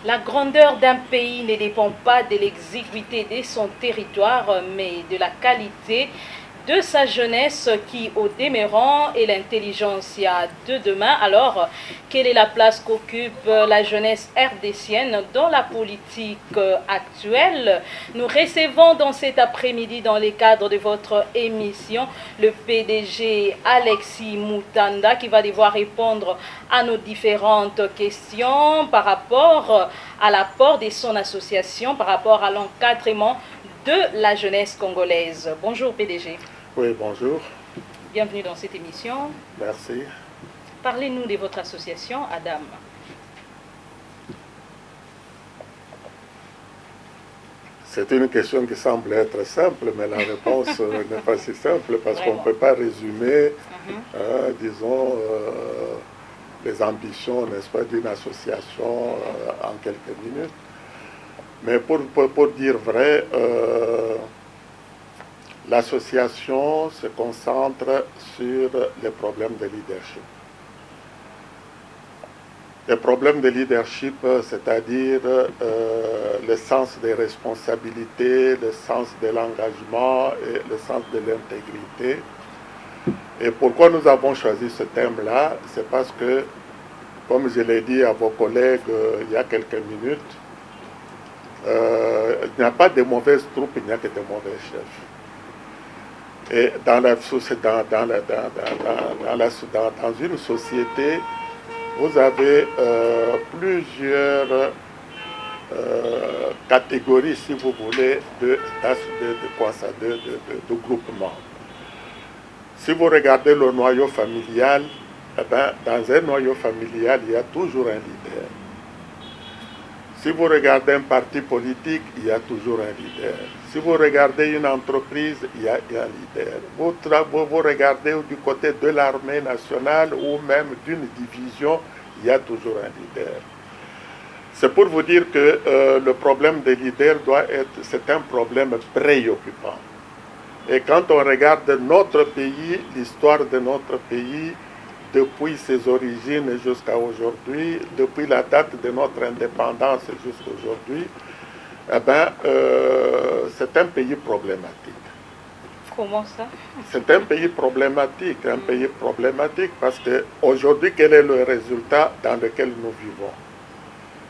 La grandeur d'un pays ne dépend pas de l'exiguïté de son territoire, mais de la qualité de sa jeunesse qui, au demeurant, est l'intelligentsia de demain. Alors, quelle est la place qu'occupe la jeunesse rdcienne dans la politique actuelle? Nous recevons dans cet après-midi, dans le cadre de votre émission, le PDG Alexis Moutanda qui va devoir répondre à nos différentes questions par rapport à l'apport de son association, par rapport à l'encadrement de la jeunesse congolaise. Bonjour PDG. Oui, bonjour. Bienvenue dans cette émission. Merci. Parlez-nous de votre association, Adam. C'est une question qui semble être simple, mais la réponse n'est pas si simple parce qu'on ne peut pas résumer, disons, les ambitions, n'est-ce pas, d'une association en quelques minutes. Mais pour dire vrai, l'association se concentre sur les problèmes de leadership. Les problèmes de leadership, c'est-à-dire le sens des responsabilités, le sens de l'engagement et le sens de l'intégrité. Et pourquoi nous avons choisi ce thème-là? C'est parce que, comme je l'ai dit à vos collègues il y a quelques minutes, il n'y a pas de mauvaises troupes, il n'y a que de mauvais chefs. Et dans une société, vous avez plusieurs catégories, si vous voulez, de groupements. Si vous regardez le noyau familial, eh bien, dans un noyau familial, il y a toujours un leader. Si vous regardez un parti politique, il y a toujours un leader. Si vous regardez une entreprise, il y a un leader. Vous regardez du côté de l'armée nationale ou même d'une division, il y a toujours un leader. C'est pour vous dire que le problème des leaders c'est un problème préoccupant. Et quand on regarde notre pays, l'histoire de notre pays, depuis ses origines jusqu'à aujourd'hui, depuis la date de notre indépendance jusqu'à aujourd'hui, eh bien, c'est un pays problématique. Comment ça? C'est un pays problématique parce qu'aujourd'hui, quel est le résultat dans lequel nous vivons?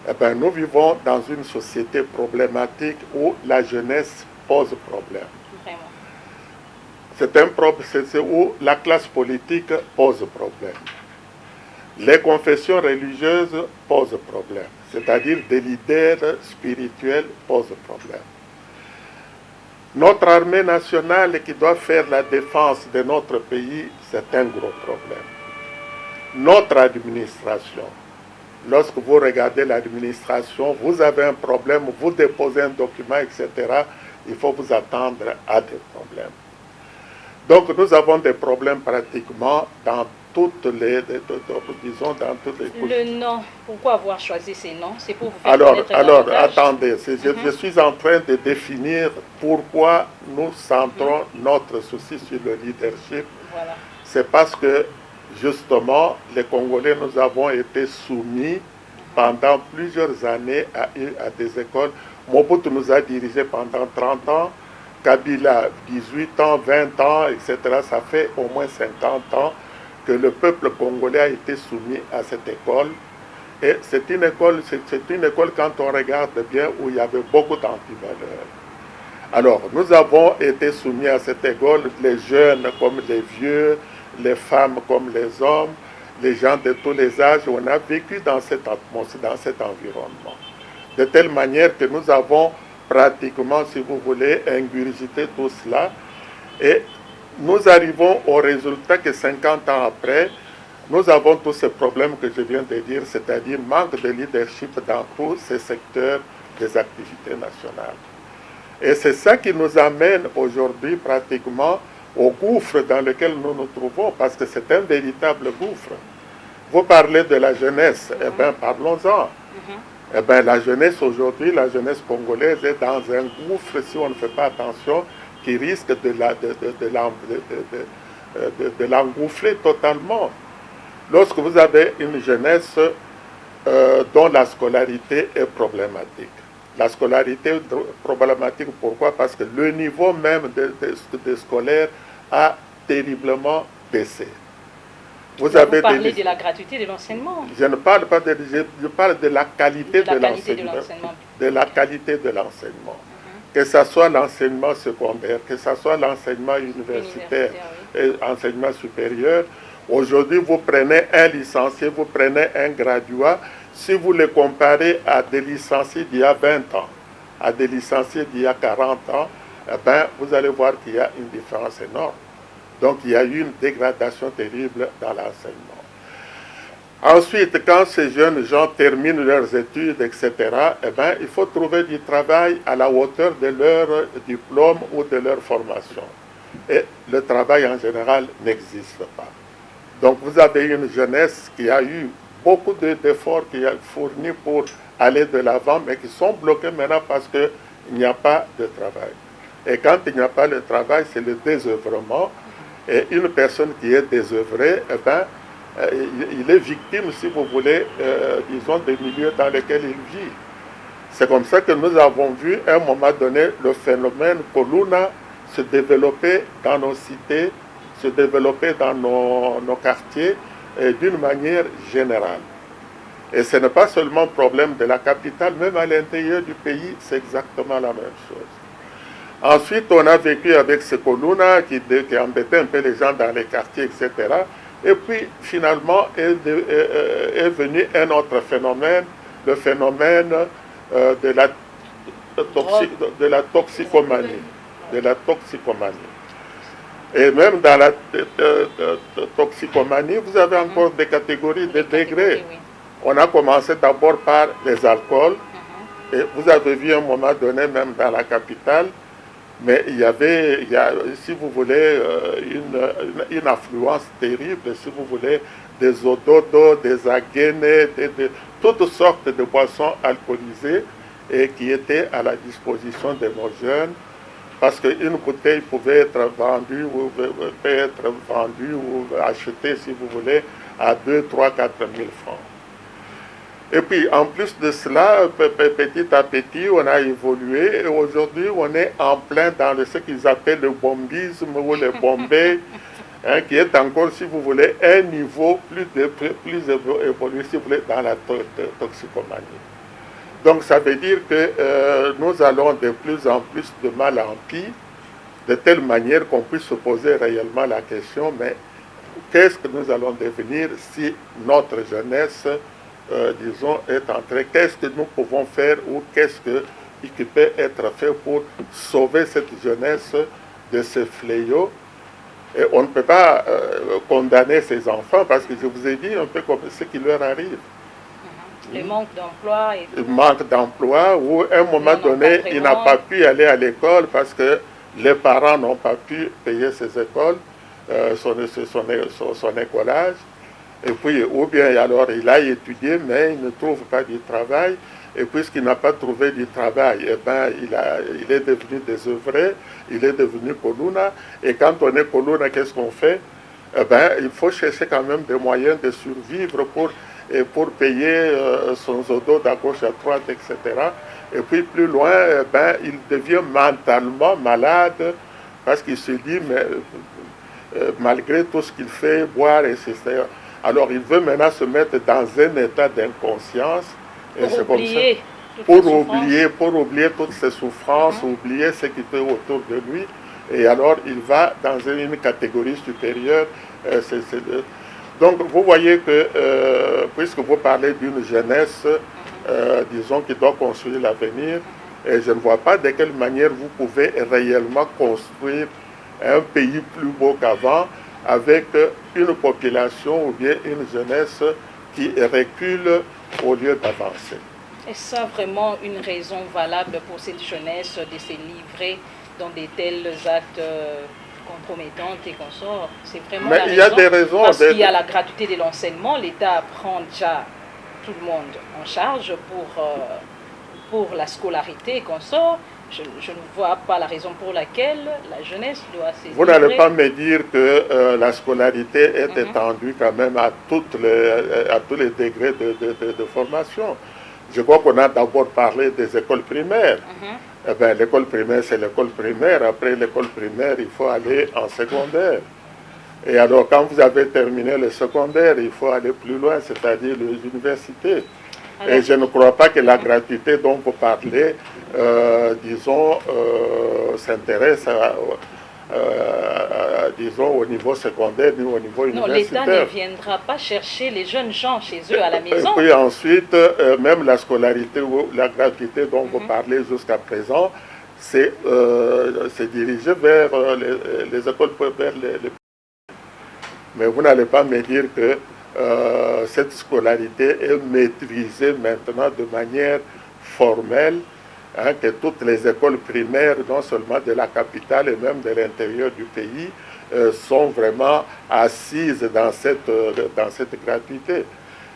Eh bien, nous vivons dans une société problématique où la jeunesse pose problème. Vraiment. C'est où la classe politique pose problème. Les confessions religieuses posent problème, c'est-à-dire des leaders spirituels posent problème. Notre armée nationale qui doit faire la défense de notre pays, c'est un gros problème. Notre administration, lorsque vous regardez l'administration, vous avez un problème, vous déposez un document, etc., il faut vous attendre à des problèmes. Donc nous avons des problèmes pratiquement dans toutes les, disons, dans toutes les couches. Le nom, pourquoi avoir choisi ces noms? C'est pour vous faire connaître davantage. Attendez, je suis en train de définir pourquoi nous centrons notre souci sur le leadership. Voilà. C'est parce que, justement, les Congolais, nous avons été soumis pendant plusieurs années à des écoles. Mobutu nous a dirigés pendant 30 ans. Kabila, 18 ans, 20 ans, etc. Ça fait au moins 50 ans que le peuple congolais a été soumis à cette école. Et c'est une école, quand on regarde bien, où il y avait beaucoup d'antivaleurs. Alors, nous avons été soumis à cette école, les jeunes comme les vieux, les femmes comme les hommes, les gens de tous les âges. On a vécu dans cette atmosphère, dans cet environnement. De telle manière que nous avons pratiquement, si vous voulez, ingurgiter tout cela. Et nous arrivons au résultat que 50 ans après, nous avons tous ces problèmes que je viens de dire, c'est-à-dire manque de leadership dans tous ces secteurs des activités nationales. Et c'est ça qui nous amène aujourd'hui pratiquement au gouffre dans lequel nous nous trouvons, parce que c'est un véritable gouffre. Vous parlez de la jeunesse, eh bien parlons-en. Eh bien, la jeunesse aujourd'hui, la jeunesse congolaise est dans un gouffre, si on ne fait pas attention, qui risque de l'engouffler totalement. Lorsque vous avez une jeunesse dont la scolarité est problématique. La scolarité est problématique, pourquoi? Parce que le niveau même des scolaires a terriblement baissé. Vous parlez de la gratuité de l'enseignement. Je ne parle pas je parle de la qualité de l'enseignement. De la qualité de l'enseignement. Que ce soit l'enseignement secondaire, que ce soit l'enseignement universitaire et enseignement supérieur. Aujourd'hui, vous prenez un licencié, vous prenez un graduat. Si vous le comparez à des licenciés d'il y a 20 ans, à des licenciés d'il y a 40 ans, eh ben, vous allez voir qu'il y a une différence énorme. Donc, il y a eu une dégradation terrible dans l'enseignement. Ensuite, quand ces jeunes gens terminent leurs études, etc., eh ben, il faut trouver du travail à la hauteur de leur diplôme ou de leur formation. Et le travail, en général, n'existe pas. Donc, vous avez une jeunesse qui a eu beaucoup d'efforts qui a fourni pour aller de l'avant, mais qui sont bloqués maintenant parce qu'il n'y a pas de travail. Et quand il n'y a pas de travail, c'est le désœuvrement. Et une personne qui est désœuvrée, eh ben, il est victime, si vous voulez, disons, des milieux dans lesquels il vit. C'est comme ça que nous avons vu, à un moment donné, le phénomène Koluna se développer dans nos cités, se développer dans nos quartiers, d'une manière générale. Et ce n'est pas seulement un problème de la capitale, même à l'intérieur du pays, c'est exactement la même chose. Ensuite, on a vécu avec ce Koluna qui embêtait un peu les gens dans les quartiers, etc. Et puis, finalement, est venu un autre phénomène, le phénomène de la toxicomanie. De la toxicomanie. Et même dans la toxicomanie, vous avez encore des catégories, des degrés. On a commencé d'abord par les alcools. Et vous avez vu à un moment donné, même dans la capitale, mais il y a, si vous voulez, une affluence terrible, si vous voulez, des ododos, des aguenés, toutes sortes de boissons alcoolisées et qui étaient à la disposition de nos jeunes, parce qu'une bouteille pouvait être vendue ou achetée, si vous voulez, à 2, 3, 4 000 francs. Et puis, en plus de cela, petit à petit, on a évolué et aujourd'hui, on est en plein dans ce qu'ils appellent le bombisme ou le bombay, hein, qui est encore, si vous voulez, un niveau plus évolué, si vous voulez, dans la toxicomanie. Donc, ça veut dire que nous allons de plus en plus de mal en pis, de telle manière qu'on puisse se poser réellement la question, mais qu'est-ce que nous allons devenir si notre jeunesse disons, est en train, qu'est-ce que nous pouvons faire ou qu'est-ce qui peut être fait pour sauver cette jeunesse de ce fléau. Et on ne peut pas condamner ces enfants parce que je vous ai dit un peu comme ce qui leur arrive. Le manque d'emploi. Et le manque d'emploi ou à un moment donné, il n'a pas pu aller à l'école parce que les parents n'ont pas pu payer ses écoles, son écolage. Et puis, ou bien alors il a étudié, mais il ne trouve pas du travail. Et puisqu'il n'a pas trouvé du travail, eh ben, il est devenu désœuvré, il est devenu Koluna. Et quand on est Koluna, qu'est-ce qu'on fait? Eh ben, il faut chercher quand même des moyens de survivre pour payer son zodo d'à gauche à droite, etc. Et puis plus loin, eh ben, il devient mentalement malade parce qu'il se dit, mais malgré tout ce qu'il fait, boire, etc., alors il veut maintenant se mettre dans un état d'inconscience. Pour oublier toutes ses souffrances, oublier ce qui était autour de lui. Et alors il va dans une catégorie supérieure. Donc vous voyez que, puisque vous parlez d'une jeunesse, disons, qui doit construire l'avenir, et je ne vois pas de quelle manière vous pouvez réellement construire un pays plus beau qu'avant, avec une population ou bien une jeunesse qui recule au lieu d'avancer. Est-ce ça vraiment une raison valable pour cette jeunesse de se livrer dans de tels actes compromettants et consorts? C'est vraiment mais la il y a des raisons. Parce qu'il y a la gratuité de l'enseignement, l'État prend déjà tout le monde en charge pour la scolarité et consorts. je ne vois pas la raison pour laquelle la jeunesse doit se Vous n'allez pas me dire que la scolarité est étendue quand même à tous les degrés de formation. Je crois qu'on a d'abord parlé des écoles primaires. Eh bien, l'école primaire, c'est l'école primaire. Après l'école primaire, il faut aller en secondaire. Et alors, quand vous avez terminé le secondaire, il faut aller plus loin, c'est-à-dire les universités. Et je ne crois pas que la gratuité dont vous parlez, disons, s'intéresse disons, au niveau secondaire ni au niveau universitaire. Non, l'État ne viendra pas chercher les jeunes gens chez eux à la maison. Et puis ensuite, même la scolarité ou la gratuité dont vous parlez jusqu'à présent, c'est dirigé vers les écoles, vers les... Mais vous n'allez pas me dire que cette scolarité est maîtrisée maintenant de manière formelle, hein, que toutes les écoles primaires, non seulement de la capitale et même de l'intérieur du pays, sont vraiment assises dans cette gratuité.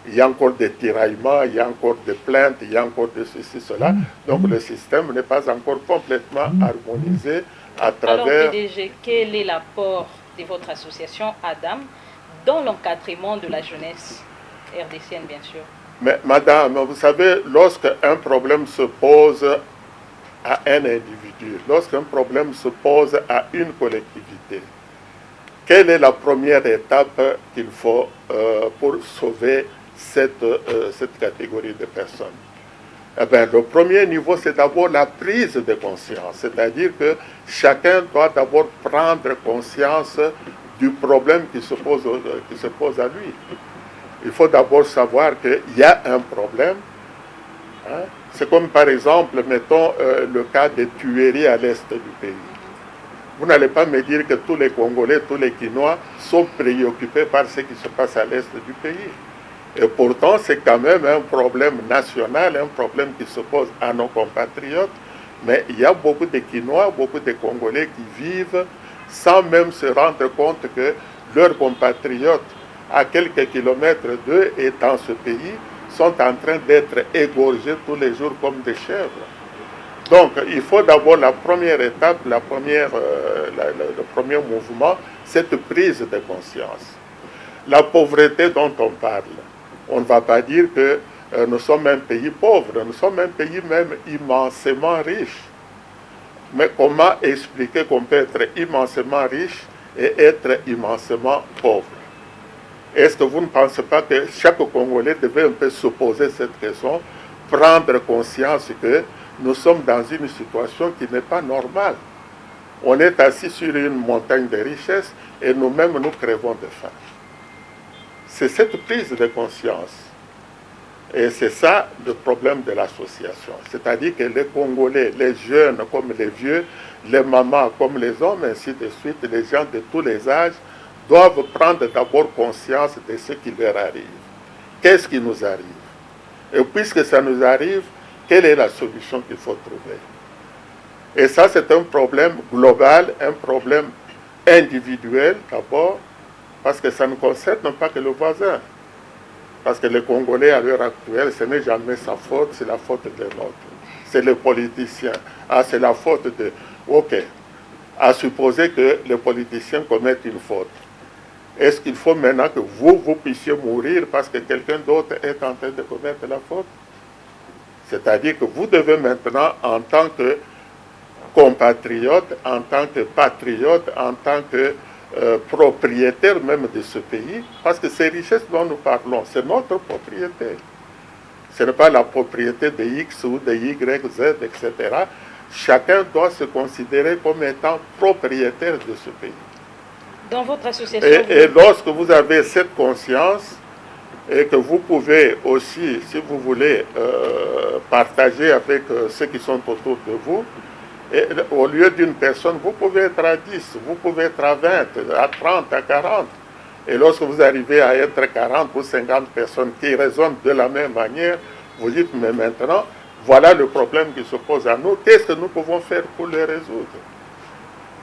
Il y a encore des tiraillements, il y a encore des plaintes, il y a encore de ceci, cela. Donc le système n'est pas encore complètement harmonisé à travers... Alors PDG, quel est l'apport de votre association ADAM dans l'encadrement de la jeunesse RDCienne, bien sûr? Mais madame, vous savez, lorsqu'un problème se pose à un individu, lorsqu'un problème se pose à une collectivité, quelle est la première étape qu'il faut pour sauver cette catégorie de personnes? Eh bien, le premier niveau, c'est d'abord la prise de conscience, c'est-à-dire que chacun doit d'abord prendre conscience du problème qui se pose à lui. Il faut d'abord savoir qu'il y a un problème. Hein? C'est comme par exemple, mettons le cas des tueries à l'est du pays. Vous n'allez pas me dire que tous les Congolais, tous les Quinois sont préoccupés par ce qui se passe à l'est du pays. Et pourtant, c'est quand même un problème national, un problème qui se pose à nos compatriotes. Mais il y a beaucoup de Quinois, beaucoup de Congolais qui vivent sans même se rendre compte que leurs compatriotes, à quelques kilomètres d'eux et dans ce pays, sont en train d'être égorgés tous les jours comme des chèvres. Donc, il faut d'abord la première étape, le premier mouvement, cette prise de conscience. La pauvreté dont on parle, on ne va pas dire que nous sommes un pays pauvre, nous sommes un pays même immensément riche. Mais comment expliquer qu'on peut être immensément riche et être immensément pauvre? Est-ce que vous ne pensez pas que chaque Congolais devait un peu se poser cette question, prendre conscience que nous sommes dans une situation qui n'est pas normale? On est assis sur une montagne de richesses et nous-mêmes nous crevons de faim. C'est cette prise de conscience. Et c'est ça le problème de l'association. C'est-à-dire que les Congolais, les jeunes comme les vieux, les mamans comme les hommes, ainsi de suite, les gens de tous les âges, doivent prendre d'abord conscience de ce qui leur arrive. Qu'est-ce qui nous arrive? Et puisque ça nous arrive, quelle est la solution qu'il faut trouver? Et ça, c'est un problème global, un problème individuel d'abord, parce que ça ne concerne pas que le voisin. Parce que les Congolais, à l'heure actuelle, ce n'est jamais sa faute, c'est la faute de l'autre. C'est les politiciens. Ah, c'est la faute de... Ok. À supposer que les politiciens commettent une faute. Est-ce qu'il faut maintenant que vous puissiez mourir parce que quelqu'un d'autre est en train de commettre la faute? C'est-à-dire que vous devez maintenant, en tant que compatriote, en tant que patriote, en tant que propriétaire même de ce pays, parce que ces richesses dont nous parlons, c'est notre propriété. Ce n'est pas la propriété de X ou de Y, Z, etc. Chacun doit se considérer comme étant propriétaire de ce pays. Dans votre association... Et lorsque vous avez cette conscience, et que vous pouvez aussi, si vous voulez, partager avec ceux qui sont autour de vous, et au lieu d'une personne, vous pouvez être à 10, vous pouvez être à 20, à 30, à 40. Et lorsque vous arrivez à être 40 ou 50 personnes qui raisonnent de la même manière, vous dites, mais maintenant, voilà le problème qui se pose à nous, qu'est-ce que nous pouvons faire pour le résoudre?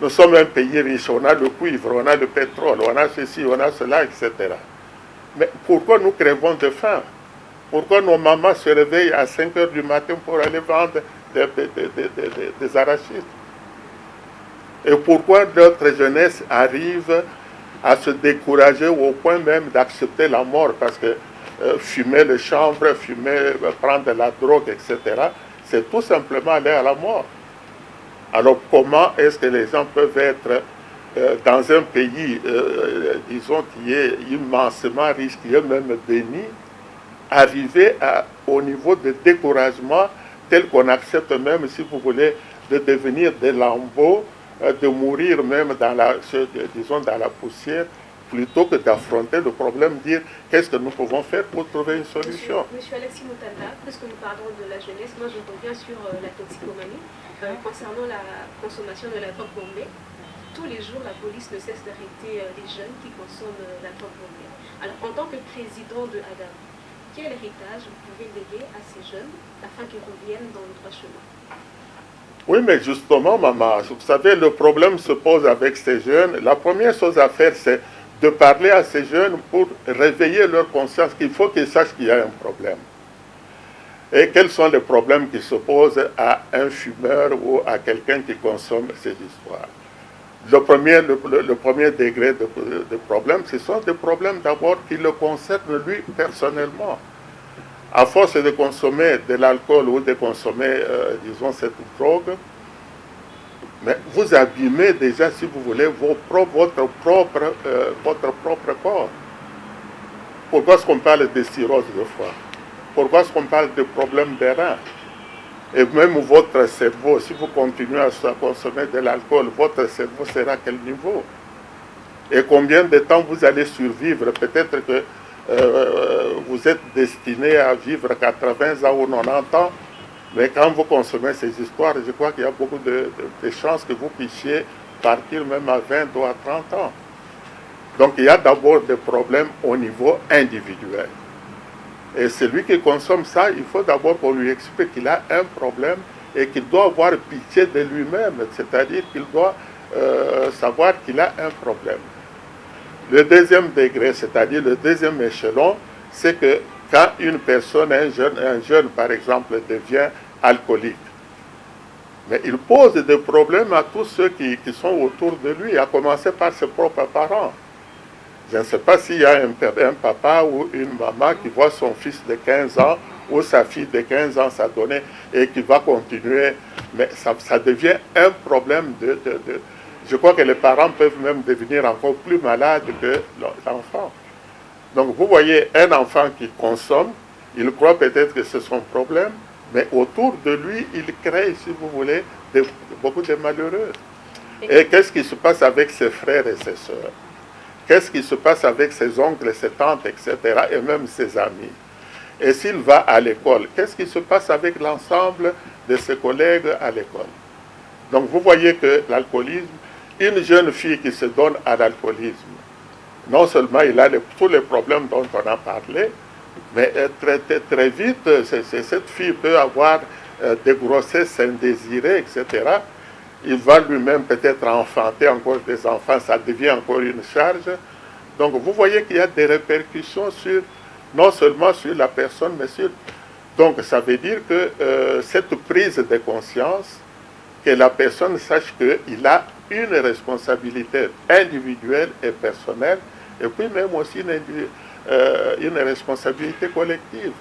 Nous sommes un pays riche, on a le cuivre, on a le pétrole, on a ceci, on a cela, etc. Mais pourquoi nous crevons de faim? Pourquoi nos mamans se réveillent à 5 heures du matin pour aller vendre des arachides. Et pourquoi notre jeunesse arrive à se décourager au point même d'accepter la mort? Parce que fumer le chanvre, prendre de la drogue, etc., c'est tout simplement aller à la mort. Alors comment est-ce que les gens peuvent être dans un pays, disons, qui est immensément riche, qui est même béni, arriver au niveau de découragement tel qu'on accepte même, si vous voulez, de devenir des lambeaux, de mourir même dans la poussière, plutôt que d'affronter le problème, dire qu'est-ce que nous pouvons faire pour trouver une solution. Monsieur Alexis Moutanda, puisque nous parlons de la jeunesse, moi je reviens sur la toxicomanie. Concernant la consommation de la drogue bombée, tous les jours la police ne cesse d'arrêter les jeunes qui consomment la drogue bombée. Alors en tant que président de ADAM, quel héritage vous pouvez léguer à ces jeunes afin qu'ils reviennent dans le droit chemin? Oui, mais justement, maman, vous savez, le problème se pose avec ces jeunes. La première chose à faire, c'est de parler à ces jeunes pour réveiller leur conscience qu'il faut qu'ils sachent qu'il y a un problème. Et quels sont les problèmes qui s'opposent à un fumeur ou à quelqu'un qui consomme ces histoires. Le premier degré de problème, ce sont des problèmes d'abord qui le concernent lui personnellement. À force de consommer de l'alcool ou de consommer, disons, cette drogue, mais vous abîmez déjà, si vous voulez, votre propre corps. Pourquoi est-ce qu'on parle de cirrhose de foie? Pourquoi est-ce qu'on parle de problèmes des reins? Et même votre cerveau, si vous continuez à consommer de l'alcool, votre cerveau sera à quel niveau? Et combien de temps vous allez survivre? Peut-être que vous êtes destiné à vivre 80 ans ou 90 ans, mais quand vous consommez ces histoires, je crois qu'il y a beaucoup de chances que vous puissiez partir même à 20 ou à 30 ans. Donc il y a d'abord des problèmes au niveau individuel. Et celui qui consomme ça, il faut d'abord qu'on lui explique qu'il a un problème et qu'il doit avoir pitié de lui-même, c'est-à-dire qu'il doit savoir qu'il a un problème. Le deuxième degré, c'est-à-dire le deuxième échelon, c'est que quand une personne, un jeune par exemple, devient alcoolique, mais il pose des problèmes à tous ceux qui sont autour de lui, à commencer par ses propres parents. Je ne sais pas s'il y a un papa ou une maman qui voit son fils de 15 ans ou sa fille de 15 ans s'adonner et qui va continuer, mais ça devient un problème Je crois que les parents peuvent même devenir encore plus malades que l'enfant. Donc vous voyez, un enfant qui consomme, il croit peut-être que c'est son problème, mais autour de lui, il crée, si vous voulez, beaucoup de malheureux. Et qu'est-ce qui se passe avec ses frères et ses sœurs? Qu'est-ce qui se passe avec ses oncles, ses tantes, etc., et même ses amis? Et s'il va à l'école, qu'est-ce qui se passe avec l'ensemble de ses collègues à l'école? Donc vous voyez que l'alcoolisme, une jeune fille qui se donne à l'alcoolisme, non seulement il a tous les problèmes dont on a parlé, mais très vite, cette fille peut avoir des grossesses indésirées, etc. Il va lui-même peut-être enfanter encore des enfants, ça devient encore une charge. Donc vous voyez qu'il y a des répercussions non seulement sur la personne, mais sur... Donc ça veut dire que cette prise de conscience, que la personne sache qu'il a une responsabilité individuelle et personnelle, et puis même aussi une responsabilité collective.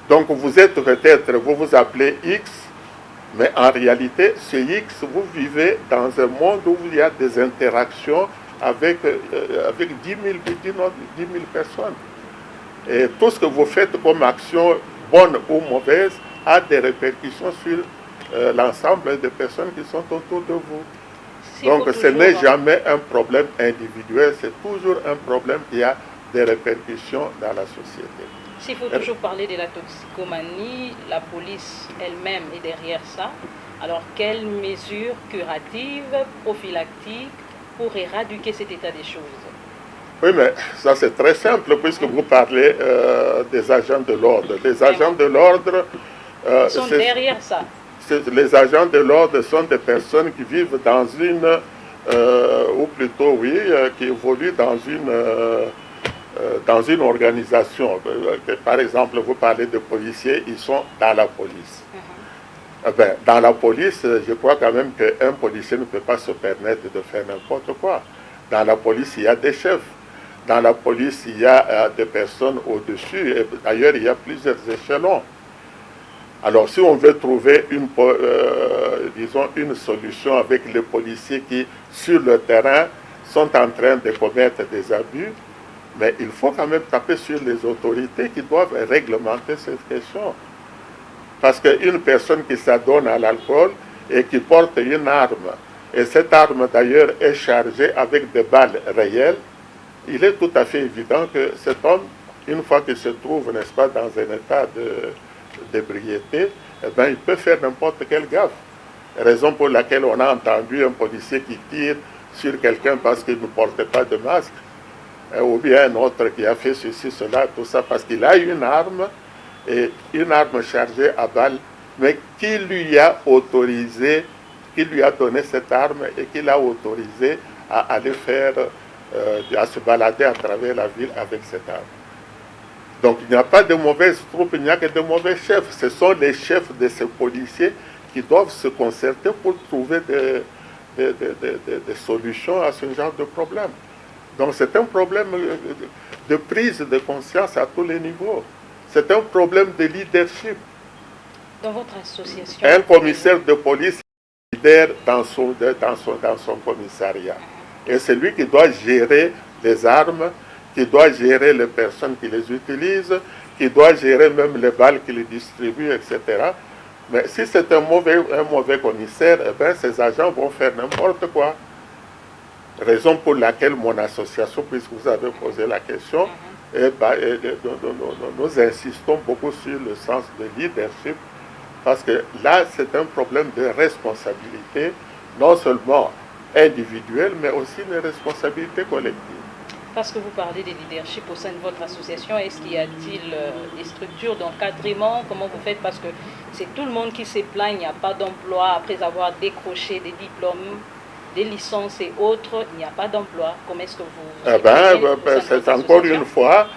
Donc vous êtes peut-être, vous vous appelez X, mais en réalité, ce X, vous vivez dans un monde où il y a des interactions avec 10 000 personnes. Et tout ce que vous faites comme action, bonne ou mauvaise, a des répercussions sur l'ensemble des personnes qui sont autour de vous. Donc ce n'est jamais un problème individuel, c'est toujours un problème qui a des répercussions dans la société. S'il faut toujours parler de la toxicomanie, la police elle-même est derrière ça. Alors quelles mesures curatives, prophylactiques pour éradiquer cet état des choses? Oui, mais ça c'est très simple puisque vous parlez des agents de l'ordre. Les agents de l'ordre... Ils sont derrière ça. Les agents de l'ordre sont des personnes qui vivent dans une, ou plutôt oui, qui évoluent dans une organisation. Par exemple, vous parlez de policiers, ils sont dans la police. Dans la police, je crois quand même qu'un policier ne peut pas se permettre de faire n'importe quoi. Dans la police, il y a des chefs. Dans la police, il y a des personnes au-dessus. D'ailleurs, il y a plusieurs échelons. Alors, si on veut trouver disons une solution avec les policiers qui, sur le terrain, sont en train de commettre des abus, mais il faut quand même taper sur les autorités qui doivent réglementer cette question. Parce qu'une personne qui s'adonne à l'alcool et qui porte une arme, et cette arme d'ailleurs est chargée avec des balles réelles, il est tout à fait évident que cet homme, une fois qu'il se trouve, n'est-ce pas, dans un état d'ébriété, eh bien, il peut faire n'importe quelle gaffe. Raison pour laquelle on a entendu un policier qui tire sur quelqu'un parce qu'il ne portait pas de masque, ou bien un autre qui a fait ceci, cela, tout ça, parce qu'il a une arme, et une arme chargée à balles, mais qui lui a autorisé, qui lui a donné cette arme et qui l'a autorisé à aller faire, à se balader à travers la ville avec cette arme. Donc il n'y a pas de mauvaises troupes, il n'y a que de mauvais chefs. Ce sont les chefs de ces policiers qui doivent se concerter pour trouver des solutions à ce genre de problème. Donc c'est un problème de prise de conscience à tous les niveaux. C'est un problème de leadership. Dans votre association... Un commissaire de police est leader dans son commissariat. Et c'est lui qui doit gérer les armes, qui doit gérer les personnes qui les utilisent, qui doit gérer même les balles qui les distribuent, etc. Mais si c'est un mauvais commissaire, eh bien, ces agents vont faire n'importe quoi. Raison pour laquelle mon association, puisque vous avez posé la question, nous insistons beaucoup sur le sens de leadership, parce que là, c'est un problème de responsabilité, non seulement individuelle, mais aussi une responsabilité collective. Parce que vous parlez de leadership au sein de votre association, est-ce qu'il y a-t-il des structures d'encadrement? Comment vous faites? Parce que c'est tout le monde qui se plaint, il n'y a pas d'emploi après avoir décroché des diplômes, des licences et autres, il n'y a pas d'emploi. Comment est-ce que vous... c'est encore une fois,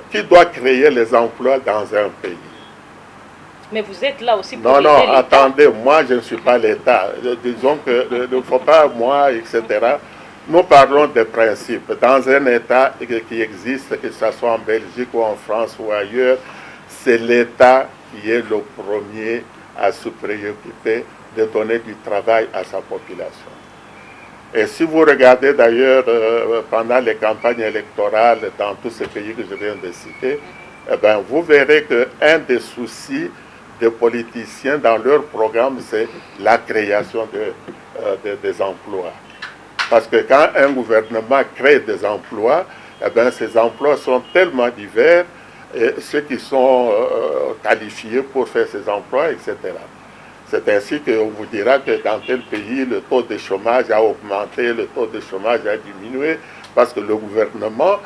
qui doit créer les emplois dans un pays? Mais vous êtes là aussi pour aider l'État. Non, attendez, moi je ne suis pas l'État. Disons que il ne faut pas, moi, etc. Nous parlons des principes. Dans un État qui existe, que ce soit en Belgique ou en France ou ailleurs, c'est l'État qui est le premier à se préoccuper de donner du travail à sa population. Et si vous regardez d'ailleurs pendant les campagnes électorales dans tous ces pays que je viens de citer, eh bien, vous verrez qu'un des soucis des politiciens dans leur programme, c'est la création des emplois. Parce que quand un gouvernement crée des emplois, eh bien, ces emplois sont tellement divers, et ceux qui sont qualifiés pour faire ces emplois, etc. C'est ainsi qu'on vous dira que dans tel pays, le taux de chômage a augmenté, le taux de chômage a diminué, parce que le gouvernement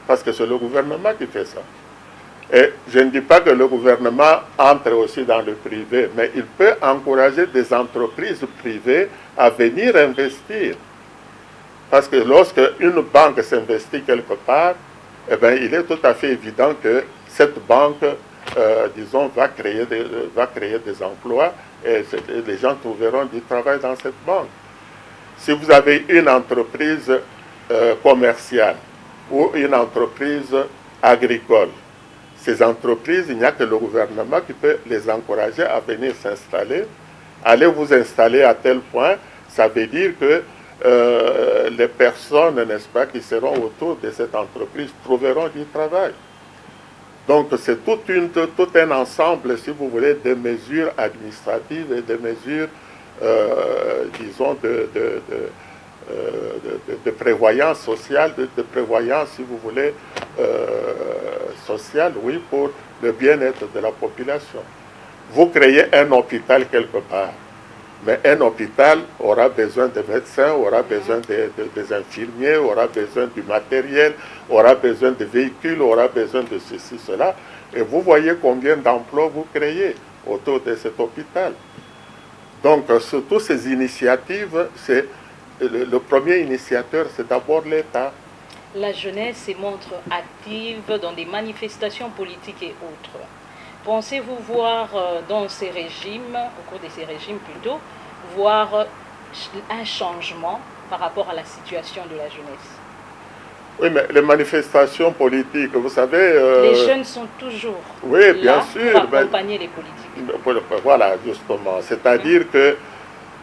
parce que c'est le gouvernement qui fait ça. Et je ne dis pas que le gouvernement entre aussi dans le privé, mais il peut encourager des entreprises privées à venir investir. Parce que lorsque une banque s'investit quelque part, eh bien, il est tout à fait évident que cette banque, disons, va créer des emplois et les gens trouveront du travail dans cette banque. Si vous avez une entreprise commerciale ou une entreprise agricole, ces entreprises, il n'y a que le gouvernement qui peut les encourager à venir s'installer. Allez vous installer à tel point, ça veut dire que les personnes, n'est-ce pas, qui seront autour de cette entreprise trouveront du travail. Donc c'est tout un ensemble, si vous voulez, de mesures administratives et de mesures, disons, de prévoyance sociale, de prévoyance, si vous voulez, sociale, oui, pour le bien-être de la population. Vous créez un hôpital quelque part, mais un hôpital aura besoin de médecins, aura besoin des infirmiers, aura besoin du matériel, aura besoin de véhicules, aura besoin de ceci, cela. Et vous voyez combien d'emplois vous créez autour de cet hôpital. Donc, sur toutes ces initiatives, c'est le premier initiateur, c'est d'abord l'État. La jeunesse se montre active dans des manifestations politiques et autres. Pensez-vous voir dans ces régimes, au cours de ces régimes plutôt, voir un changement par rapport à la situation de la jeunesse? Oui, mais les manifestations politiques, vous savez... les jeunes sont toujours oui, bien là sûr, pour accompagner les politiques. Voilà, justement. C'est-à-dire que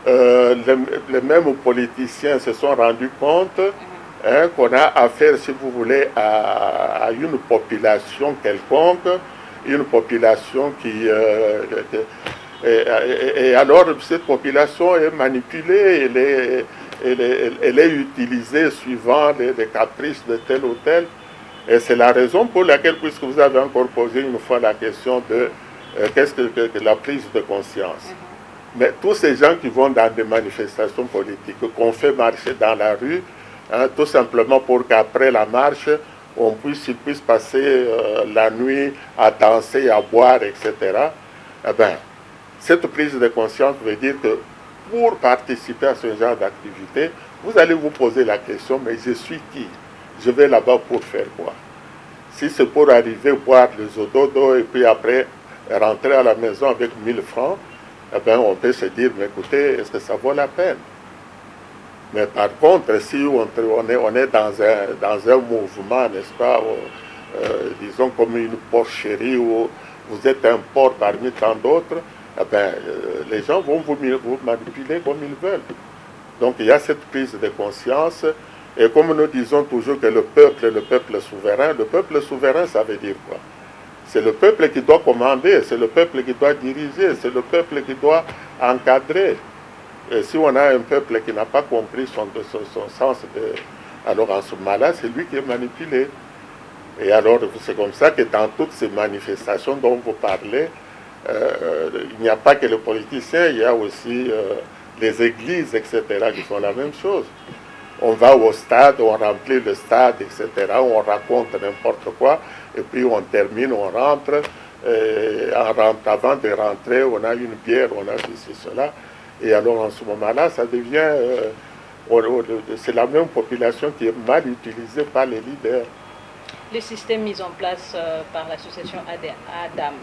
les mêmes politiciens se sont rendus compte qu'on a affaire, si vous voulez, à une population quelconque, une population qui... et alors, cette population est manipulée, elle est utilisée suivant les caprices de tel ou tel. Et c'est la raison pour laquelle, puisque vous avez encore posé une fois la question de qu'est-ce que la prise de conscience. Mais tous ces gens qui vont dans des manifestations politiques, qu'on fait marcher dans la rue, tout simplement pour qu'après la marche, ils puissent passer la nuit à danser, à boire, etc. Eh bien, cette prise de conscience veut dire que pour participer à ce genre d'activité, vous allez vous poser la question, mais je suis qui? Je vais là-bas pour faire quoi? Si c'est pour arriver boire les ododo et puis après rentrer à la maison avec 1000 francs, eh bien, on peut se dire, mais écoutez, est-ce que ça vaut la peine? Mais par contre, si on est dans un mouvement, n'est-ce pas, disons comme une porcherie où vous êtes un porc parmi tant d'autres, eh bien, les gens vont vous manipuler comme ils veulent. Donc il y a cette prise de conscience. Et comme nous disons toujours que le peuple est le peuple souverain, ça veut dire quoi? C'est le peuple qui doit commander, c'est le peuple qui doit diriger, c'est le peuple qui doit encadrer. Et si on a un peuple qui n'a pas compris son sens alors en ce moment-là, c'est lui qui est manipulé. Et alors, c'est comme ça que dans toutes ces manifestations dont vous parlez, il n'y a pas que les politiciens, il y a aussi les églises, etc., qui font la même chose. On va au stade, on remplit le stade, etc., on raconte n'importe quoi, et puis on termine, on rentre, avant de rentrer, on a une bière, on a ceci, cela, et alors en ce moment-là, ça devient, c'est la même population qui est mal utilisée par les leaders. Le système mis en place par l'association Adam.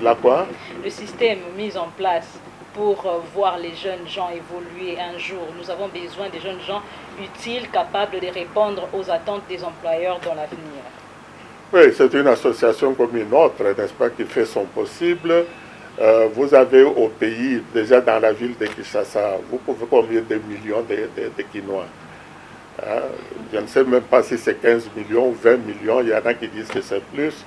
La quoi? Le système mis en place pour voir les jeunes gens évoluer un jour. Nous avons besoin des jeunes gens utiles, capables de répondre aux attentes des employeurs dans l'avenir. Oui, c'est une association comme une autre, n'est-ce pas, qui fait son possible. Vous avez au pays, déjà dans la ville de Kinshasa, vous pouvez combien de millions de Quinois? Je ne sais même pas si c'est 15 millions ou 20 millions, il y en a qui disent que c'est plus.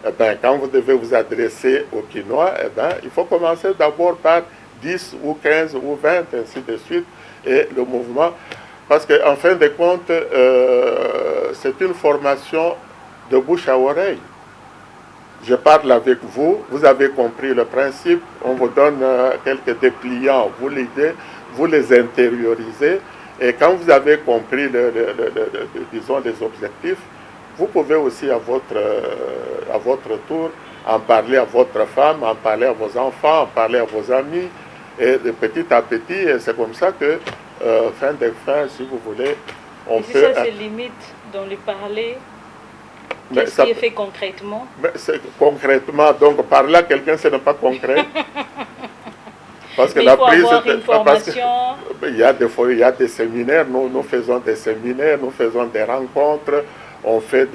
Eh bien, quand vous devez vous adresser aux Quinois, eh bien, il faut commencer d'abord par 10 ou 15 ou 20, ainsi de suite, et le mouvement. Parce qu'en fin de compte, c'est une formation de bouche à oreille. Je parle avec vous, vous avez compris le principe, on vous donne quelques dépliants, vous les intériorisez, et quand vous avez compris, disons, les objectifs, vous pouvez aussi à votre tour en parler à votre femme, en parler à vos enfants, en parler à vos amis, et de petit à petit, c'est comme ça que, fin de fin, si vous voulez, on peut... C'est ça, c'est limite dans le parler. Qu'est-ce qui est fait concrètement? Concrètement, donc par là, quelqu'un, ce n'est pas concret. Parce que mais la il faut prise, avoir une formation. Il y a des séminaires, nous faisons des séminaires, nous faisons des rencontres, on fait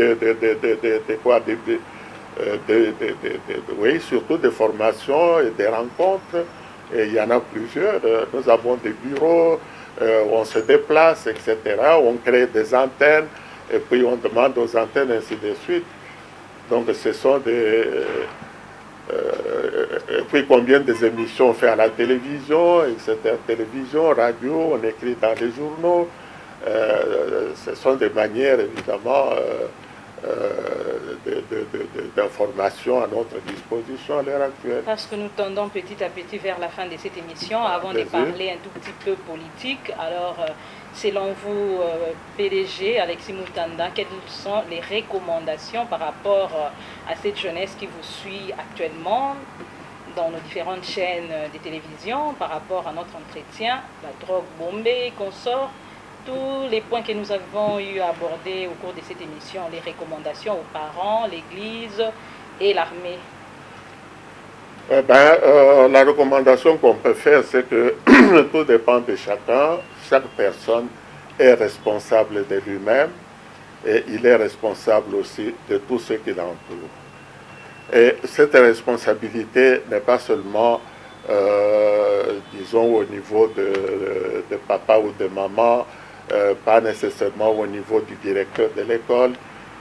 oui, surtout des formations et des rencontres. Et il y en a plusieurs. Nous avons des bureaux, on se déplace, etc. On crée des antennes, et puis on demande aux antennes, ainsi de suite. Donc ce sont des... et puis combien des émissions on fait à la télévision, etc. Télévision, radio, on écrit dans les journaux. Ce sont des manières, évidemment, d'information à notre disposition à l'heure actuelle. Parce que nous tendons petit à petit vers la fin de cette émission, avant de parler un tout petit peu politique. Alors, selon vous, PDG Alexis Moutanda, quelles sont les recommandations par rapport à cette jeunesse qui vous suit actuellement dans nos différentes chaînes de télévision, par rapport à notre entretien, la drogue bombée, consort, tous les points que nous avons eu à aborder au cours de cette émission, les recommandations aux parents, l'Église et l'armée. La recommandation qu'on peut faire, c'est que tout dépend de chacun. Chaque personne est responsable de lui-même et il est responsable aussi de tout ce qui l'entoure. Et cette responsabilité n'est pas seulement, disons, au niveau de papa ou de maman, pas nécessairement au niveau du directeur de l'école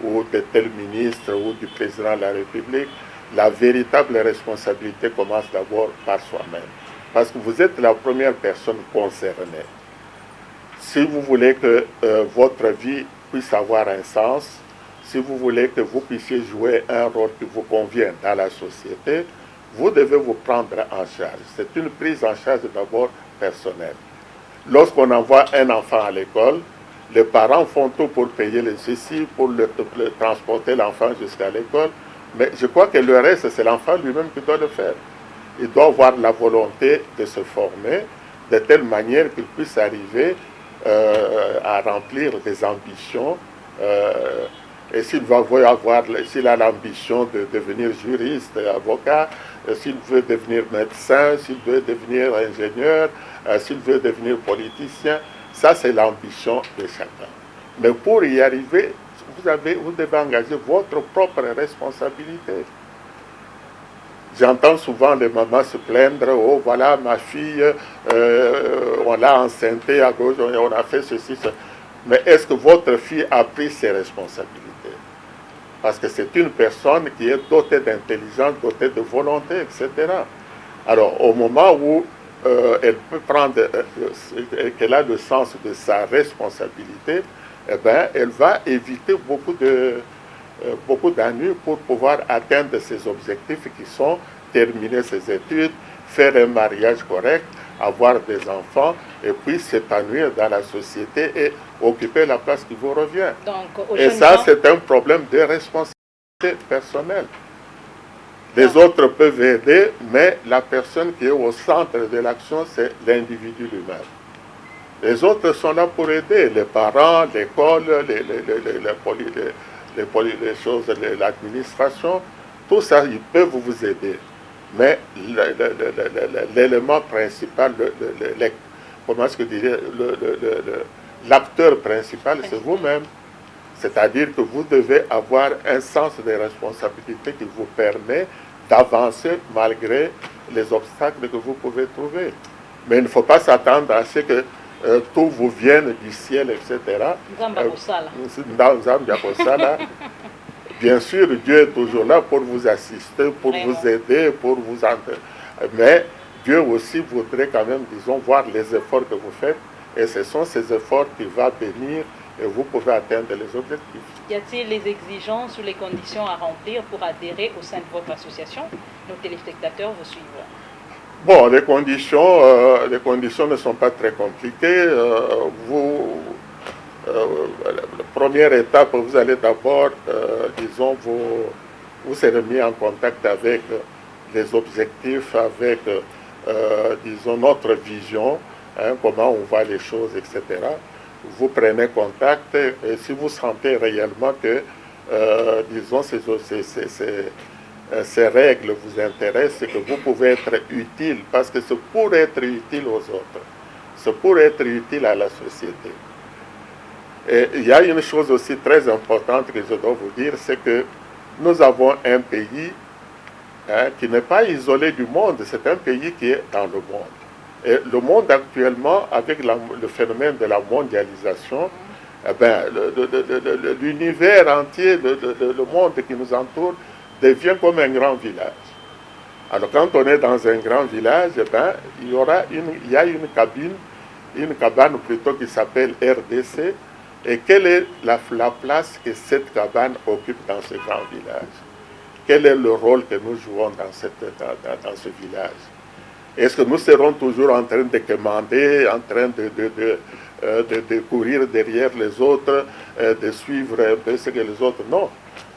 ou de tel ministre ou du président de la République. La véritable responsabilité commence d'abord par soi-même. Parce que vous êtes la première personne concernée. Si vous voulez que votre vie puisse avoir un sens, si vous voulez que vous puissiez jouer un rôle qui vous convient dans la société, vous devez vous prendre en charge. C'est une prise en charge d'abord personnelle. Lorsqu'on envoie un enfant à l'école, les parents font tout pour payer les ceci, pour transporter l'enfant jusqu'à l'école, mais je crois que le reste, c'est l'enfant lui-même qui doit le faire. Il doit avoir la volonté de se former de telle manière qu'il puisse arriver à remplir des ambitions. Et s'il a l'ambition de devenir juriste, avocat, s'il veut devenir médecin, s'il veut devenir ingénieur, s'il veut devenir politicien, ça c'est l'ambition de chacun. Mais pour y arriver, vous devez engager votre propre responsabilité. J'entends souvent les mamans se plaindre, oh voilà ma fille, on l'a enceintée à gauche, on a fait ceci, cela. Mais est-ce que votre fille a pris ses responsabilités? Parce que c'est une personne qui est dotée d'intelligence, dotée de volonté, etc. Alors au moment où elle peut prendre, qu'elle a le sens de sa responsabilité, eh bien, elle va éviter beaucoup d'ennuis pour pouvoir atteindre ses objectifs qui sont terminer ses études, faire un mariage correct, avoir des enfants et puis s'épanouir dans la société et occuper la place qui vous revient. Donc, et ça, c'est un problème de responsabilité personnelle. Les autres peuvent aider, mais la personne qui est au centre de l'action, c'est l'individu lui-même. Les autres sont là pour aider, les parents, l'école, les choses, l'administration, tout ça, ils peuvent vous aider. Mais l'élément principal, comment est-ce que je dirais, l'acteur principal, c'est vous-même. C'est-à-dire que vous devez avoir un sens de responsabilité qui vous permet d'avancer malgré les obstacles que vous pouvez trouver. Mais il ne faut pas s'attendre à ce que tout vous vienne du ciel, etc. Bien sûr, Dieu est toujours là pour vous assister, pour vous aider, pour vous entendre. Mais Dieu aussi voudrait quand même, disons, voir les efforts que vous faites. Et ce sont ces efforts qui vont bénir et vous pouvez atteindre les objectifs. Y a-t-il les exigences ou les conditions à remplir pour adhérer au sein de votre association? Nos téléspectateurs vous suivent. Bon, les conditions ne sont pas très compliquées. La première étape, vous allez d'abord, disons, vous serez mis en contact avec les objectifs, avec, disons, notre vision, comment on voit les choses, etc. Vous prenez contact et si vous sentez réellement que, disons, ces règles vous intéressent et que vous pouvez être utile, parce que c'est pour être utile aux autres, c'est pour être utile à la société. Et il y a une chose aussi très importante que je dois vous dire, c'est que nous avons un pays qui n'est pas isolé du monde, c'est un pays qui est dans le monde. Et le monde actuellement, avec le phénomène de la mondialisation, eh ben, l'univers entier, le monde qui nous entoure, devient comme un grand village. Alors quand on est dans un grand village, eh ben, il y a une cabane plutôt qui s'appelle RDC. Et quelle est la place que cette cabane occupe dans ce grand village? Quel est le rôle que nous jouons dans ce village? Est-ce que nous serons toujours en train de commander, en train de courir derrière les autres, de suivre un peu ce que les autres... Non,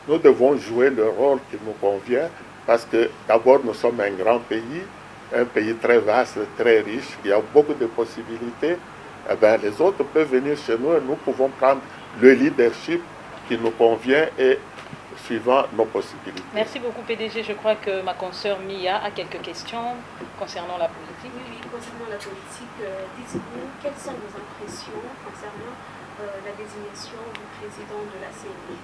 nous devons jouer le rôle qui nous convient parce que d'abord nous sommes un grand pays, un pays très vaste, très riche, qui a beaucoup de possibilités. Eh bien, les autres peuvent venir chez nous et nous pouvons prendre le leadership qui nous convient et suivant nos possibilités. Merci beaucoup, PDG. Je crois que ma consoeur Mia a quelques questions concernant la politique. Oui, concernant la politique, dites-nous quelles sont vos impressions concernant la désignation du président de la CENI?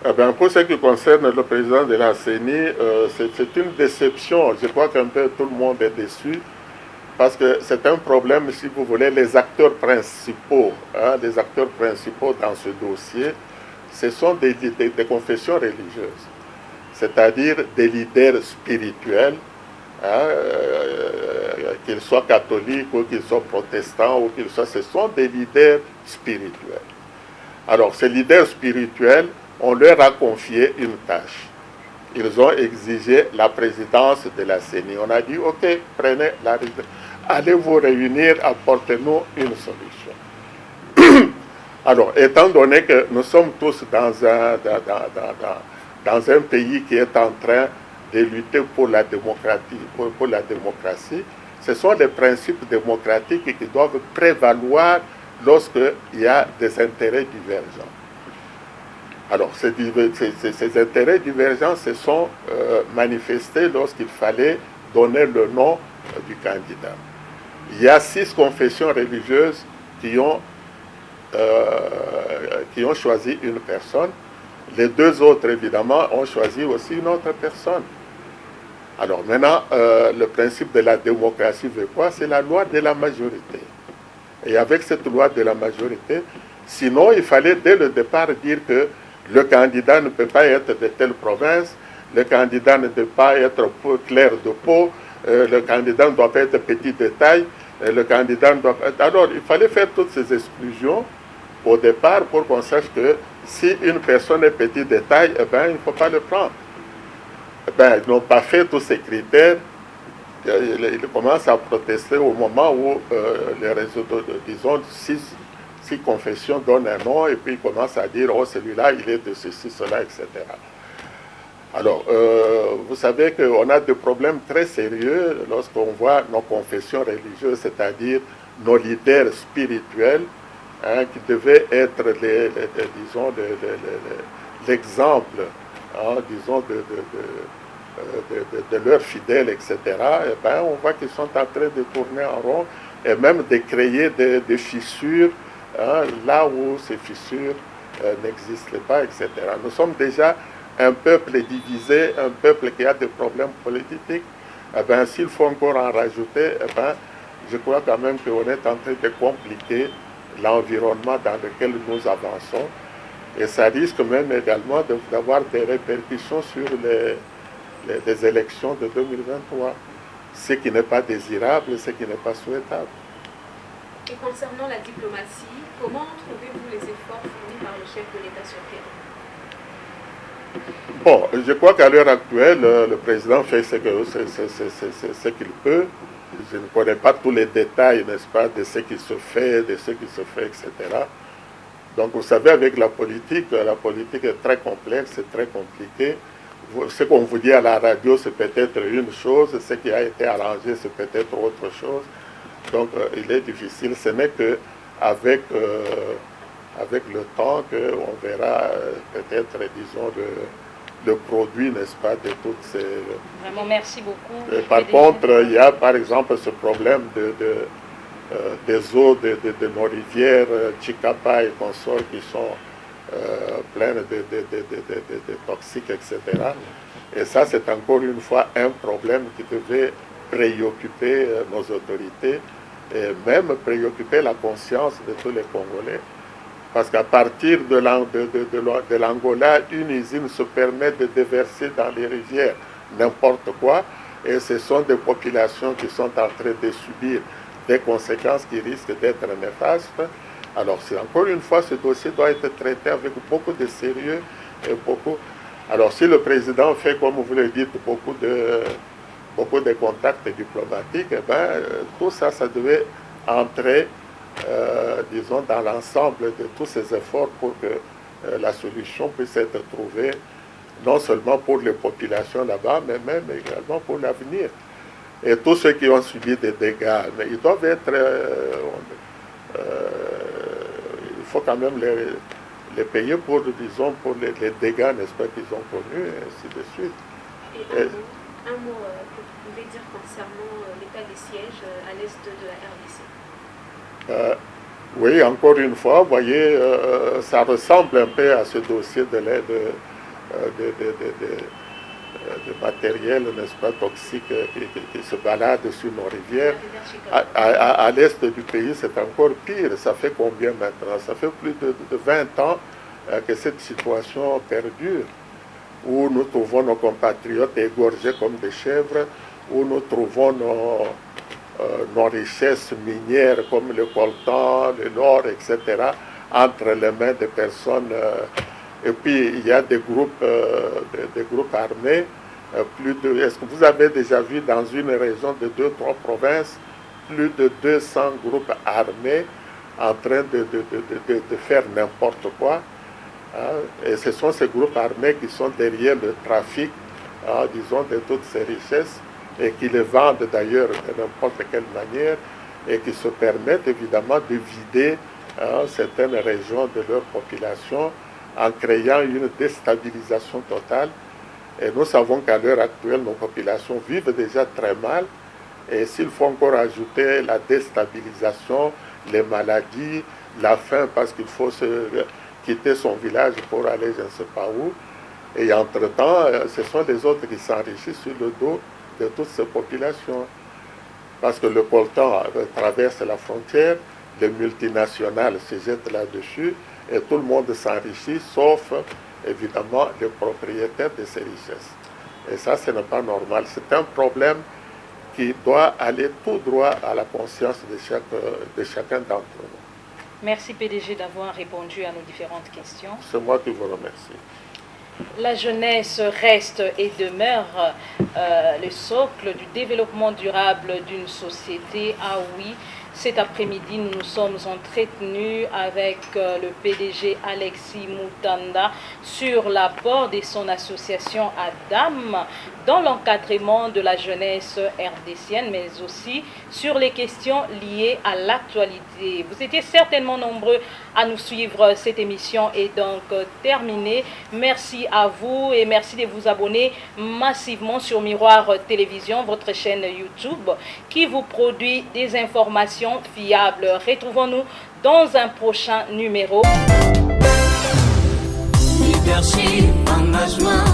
Eh bien, pour ce qui concerne le président de la CENI, c'est une déception. Je crois qu'un peu tout le monde est déçu parce que c'est un problème, si vous voulez, les acteurs principaux dans ce dossier, ce sont des confessions religieuses, c'est-à-dire des leaders spirituels, qu'ils soient catholiques ou qu'ils soient protestants ou qu'ils soient, ce sont des leaders spirituels. Alors, ces leaders spirituels, on leur a confié une tâche. Ils ont exigé la présidence de la CENI. On a dit, ok, prenez la présidence. Allez vous réunir, apportez-nous une solution. Alors, étant donné que nous sommes tous dans un pays qui est en train de lutter pour la démocratie, ce sont les principes démocratiques qui doivent prévaloir lorsqu'il y a des intérêts divergents. Alors, ces intérêts divergents se sont manifestés lorsqu'il fallait donner le nom du candidat. Il y a 6 confessions religieuses qui ont choisi une personne. Les 2 autres, évidemment, ont choisi aussi une autre personne. Alors maintenant, le principe de la démocratie veut quoi? C'est la loi de la majorité. Et avec cette loi de la majorité, sinon, il fallait dès le départ dire que le candidat ne peut pas être de telle province, le candidat ne peut pas être clair de peau, le candidat ne doit pas être petit de taille, le candidat ne doit pas... Alors, il fallait faire toutes ces exclusions au départ pour qu'on sache que si une personne est petit de taille, eh bien, il ne faut pas le prendre. Eh bien, ils n'ont pas fait tous ces critères. Ils commencent à protester au moment où les réseaux, disons, 6 confessions donnent un nom et puis ils commencent à dire, oh, celui-là, il est de ceci, cela, etc. Alors, vous savez qu'on a des problèmes très sérieux lorsqu'on voit nos confessions religieuses, c'est-à-dire nos leaders spirituels, qui devaient être, disons, l'exemple, disons, de leurs fidèles, etc. Et ben, on voit qu'ils sont en train de tourner en rond et même de créer des fissures là où ces fissures n'existent pas, etc. Nous sommes déjà un peuple divisé, un peuple qui a des problèmes politiques. Eh ben, s'il faut encore en rajouter, eh ben, je crois quand même qu'on est en train de compliquer l'environnement dans lequel nous avançons. Et ça risque même également d'avoir des répercussions sur les élections de 2023. Ce qui n'est pas désirable, ce qui n'est pas souhaitable. Et concernant la diplomatie, comment trouvez-vous les efforts fournis par le chef de l'État sur terrain? Bon, je crois qu'à l'heure actuelle, le président fait ce qu'il peut. Je ne connais pas tous les détails, n'est-ce pas, de ce qui se fait, etc. Donc, vous savez, avec la politique est très complexe, c'est très compliqué. Ce qu'on vous dit à la radio, c'est peut-être une chose, ce qui a été arrangé, c'est peut-être autre chose. Donc, il est difficile. Ce n'est qu'avec avec le temps qu'on verra peut-être, disons, le produit, n'est-ce pas, de toutes ces... Vraiment, merci beaucoup. Par contre, il y a par exemple ce problème des eaux de nos rivières, Chicapa et consorts, qui sont pleines de toxiques, etc. Et ça, c'est encore une fois un problème qui devait préoccuper nos autorités et même préoccuper la conscience de tous les Congolais. Parce qu'à partir de l'Angola, une usine se permet de déverser dans les rivières n'importe quoi, et ce sont des populations qui sont en train de subir des conséquences qui risquent d'être néfastes. Alors, encore une fois, ce dossier doit être traité avec beaucoup de sérieux et beaucoup... Alors, si le président fait, comme vous le dites, beaucoup de contacts diplomatiques, eh bien, tout ça, ça devait entrer, disons, dans l'ensemble de tous ces efforts pour que la solution puisse être trouvée, non seulement pour les populations là-bas, mais même également pour l'avenir. Et tous ceux qui ont subi des dégâts, mais ils doivent être... il faut quand même les payer pour, disons, pour les dégâts, n'est-ce pas, qu'ils ont connus, et ainsi de suite. Et un mot que vous pouvez dire concernant l'état des sièges à l'est de la RDC. Oui, encore une fois, vous voyez, ça ressemble un peu à ce dossier de l'aide de matériel, n'est-ce pas, toxique qui se balade sur nos rivières. À l'est du pays, c'est encore pire. Ça fait combien maintenant? Ça fait plus de 20 ans que cette situation perdure, où nous trouvons nos compatriotes égorgés comme des chèvres, où nous trouvons nos richesses minières comme le coltan, l'or, etc., entre les mains des personnes. Et puis il y a des groupes armés. Est-ce que vous avez déjà vu dans une région de 2-3 provinces plus de 200 groupes armés en train de faire n'importe quoi? Et ce sont ces groupes armés qui sont derrière le trafic, disons, de toutes ces richesses, et qui les vendent d'ailleurs de n'importe quelle manière, et qui se permettent évidemment de vider certaines régions de leur population en créant une déstabilisation totale. Et nous savons qu'à l'heure actuelle, nos populations vivent déjà très mal, et s'il faut encore ajouter la déstabilisation, les maladies, la faim, parce qu'il faut quitter son village pour aller je ne sais pas où, et entre-temps, ce sont les autres qui s'enrichissent sur le dos de toutes ces populations. Parce que le coltan traverse la frontière, les multinationales se jettent là-dessus, et tout le monde s'enrichit, sauf évidemment les propriétaires de ces richesses. Et ça, ce n'est pas normal. C'est un problème qui doit aller tout droit à la conscience de chacun d'entre nous. Merci PDG d'avoir répondu à nos différentes questions. C'est moi qui vous remercie. La jeunesse reste et demeure le socle du développement durable d'une société. Ah oui, cet après-midi, nous nous sommes entretenus avec le PDG Alexis Moutanda sur l'apport de son association ADAM dans l'encadrement de la jeunesse rdcienne, mais aussi sur les questions liées à l'actualité. Vous étiez certainement nombreux à nous suivre. Cette émission est donc terminée. Merci à vous et merci de vous abonner massivement sur Miroir Télévision, votre chaîne YouTube qui vous produit des informations fiables. Retrouvons-nous dans un prochain numéro. Leadership, engagement.